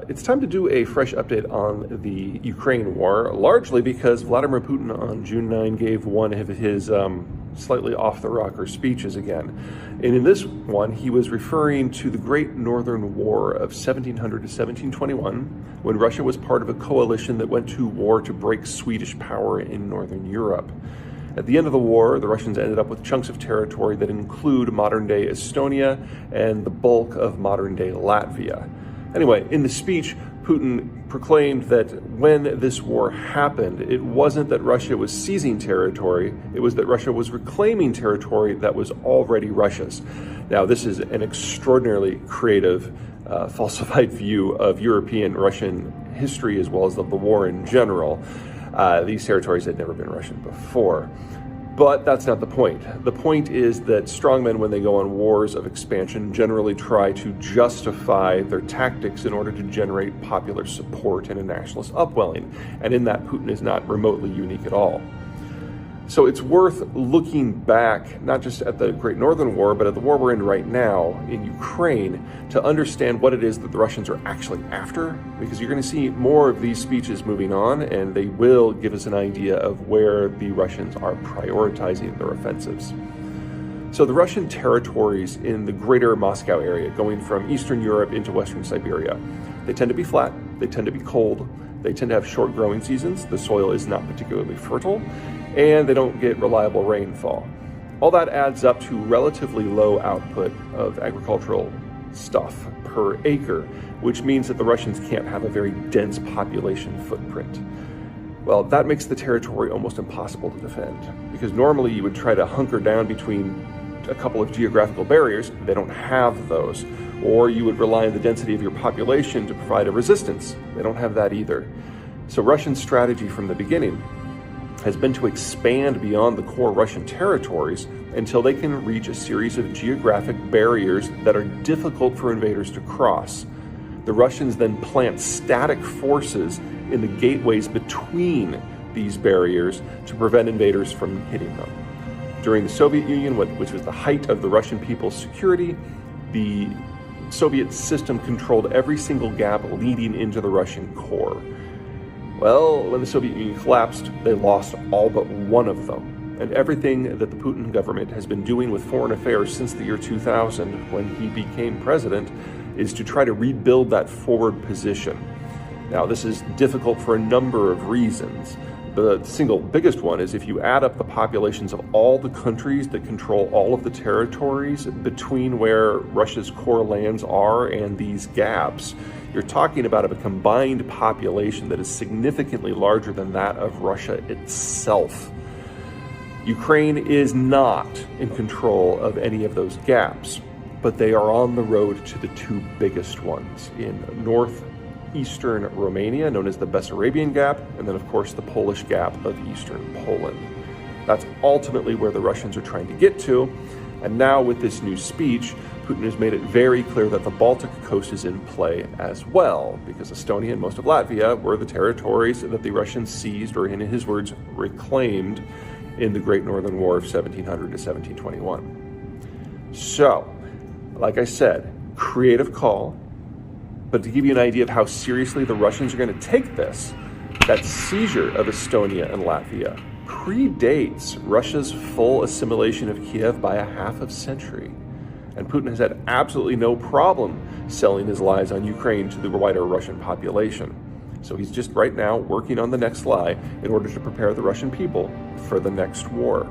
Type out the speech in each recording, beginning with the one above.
It's time to do a fresh update on the Ukraine war, largely because Vladimir Putin on June 9 gave one of his slightly off-the-rocker speeches again. And in this one, he was referring to the Great Northern War of 1700 to 1721, when Russia was part of a coalition that went to war to break Swedish power in Northern Europe. At the end of the war, the Russians ended up with chunks of territory that include modern-day Estonia and the bulk of modern-day Latvia. Anyway, in the speech, Putin proclaimed that when this war happened, it wasn't that Russia was seizing territory, it was that Russia was reclaiming territory that was already Russia's. Now, this is an extraordinarily creative, falsified view of European-Russian history as well as of the war in general. These territories had never been Russian before. But that's not the point. The point is that strongmen, when they go on wars of expansion, generally try to justify their tactics in order to generate popular support and a nationalist upwelling. And in that, Putin is not remotely unique at all. So it's worth looking back, not just at the Great Northern War, but at the war we're in right now in Ukraine, to understand what it is that the Russians are actually after, because you're going to see more of these speeches moving on, and they will give us an idea of where the Russians are prioritizing their offensives. So the Russian territories in the greater Moscow area, going from Eastern Europe into Western Siberia, they tend to be flat, they tend to be cold, they tend to have short growing seasons, the soil is not particularly fertile, and they don't get reliable rainfall. All that adds up to relatively low output of agricultural stuff per acre, which means that the Russians can't have a very dense population footprint. Well, that makes the territory almost impossible to defend, because normally you would try to hunker down between a couple of geographical barriers. They don't have those. Or you would rely on the density of your population to provide a resistance. They don't have that either. So Russian strategy from the beginning has been to expand beyond the core Russian territories until they can reach a series of geographic barriers that are difficult for invaders to cross. The Russians then plant static forces in the gateways between these barriers to prevent invaders from hitting them. During the Soviet Union, which was the height of the Russian people's security, the Soviet system controlled every single gap leading into the Russian core. Well, when the Soviet Union collapsed, they lost all but one of them. And everything that the Putin government has been doing with foreign affairs since the year 2000, when he became president, is to try to rebuild that forward position. Now, this is difficult for a number of reasons. The single biggest one is if you add up the populations of all the countries that control all of the territories between where Russia's core lands are and these gaps, you're talking about a combined population that is significantly larger than that of Russia itself. Ukraine is not in control of any of those gaps, but they are on the road to the two biggest ones in northeastern Romania, known as the Bessarabian Gap, and then of course the Polish Gap of eastern Poland. That's ultimately where the Russians are trying to get to, and now with this new speech, Putin has made it very clear that the Baltic coast is in play as well, because Estonia and most of Latvia were the territories that the Russians seized, or in his words, reclaimed in the Great Northern War of 1700 to 1721. So, like I said, creative call, but to give you an idea of how seriously the Russians are going to take this, that seizure of Estonia and Latvia predates Russia's full assimilation of Kiev by a half a century. And Putin has had absolutely no problem selling his lies on Ukraine to the wider Russian population. So he's just right now working on the next lie in order to prepare the Russian people for the next war.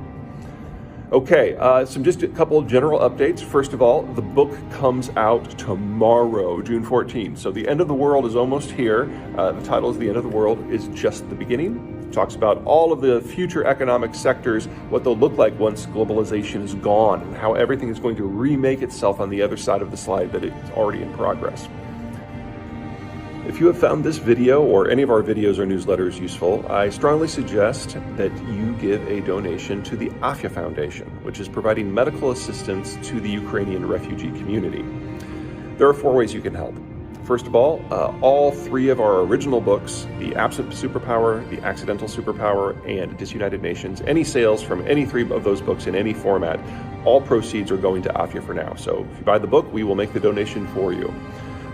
Okay, just a couple of general updates. First of all, the book comes out tomorrow, June 14th. So the end of the world is almost here. The title is The End of the World is Just the Beginning. It talks about all of the future economic sectors, what they'll look like once globalization is gone, and how everything is going to remake itself on the other side of the slide that it's already in progress. If you have found this video or any of our videos or newsletters useful, I strongly suggest that you give a donation to the AFIA Foundation, which is providing medical assistance to the Ukrainian refugee community. There are 4 ways you can help. First of all three of our original books, The Absent Superpower, The Accidental Superpower, and Disunited Nations, any sales from any 3 of those books in any format, all proceeds are going to AFIA for now. So if you buy the book, we will make the donation for you.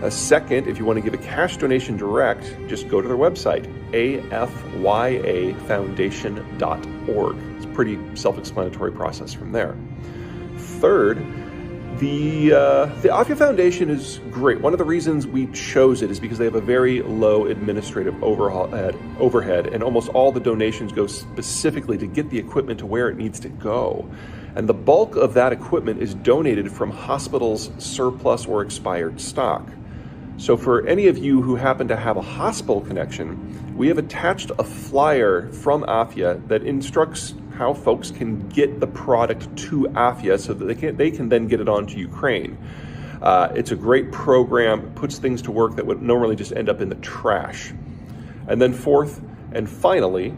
Second, if you want to give a cash donation direct, just go to their website, afyafoundation.org. It's a pretty self-explanatory process from there. Third, the AFYA Foundation is great. One of the reasons we chose it is because they have a very low administrative overhead, and almost all the donations go specifically to get the equipment to where it needs to go. And the bulk of that equipment is donated from hospitals' surplus or expired stock. So for any of you who happen to have a hospital connection, we have attached a flyer from AFYA that instructs how folks can get the product to AFYA so that they can then get it on to Ukraine. It's a great program, puts things to work that would normally just end up in the trash. And then fourth and finally,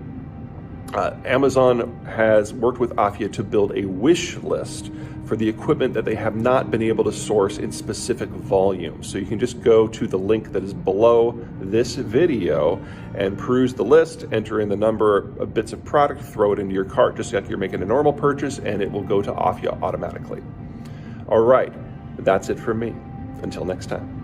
Amazon has worked with AFYA to build a wish list for the equipment that they have not been able to source in specific volumes. So you can just go to the link that is below this video and peruse the list, enter in the number of bits of product, throw it into your cart just like you're making a normal purchase, and it will go to AFYA automatically. All right, that's it from me. Until next time.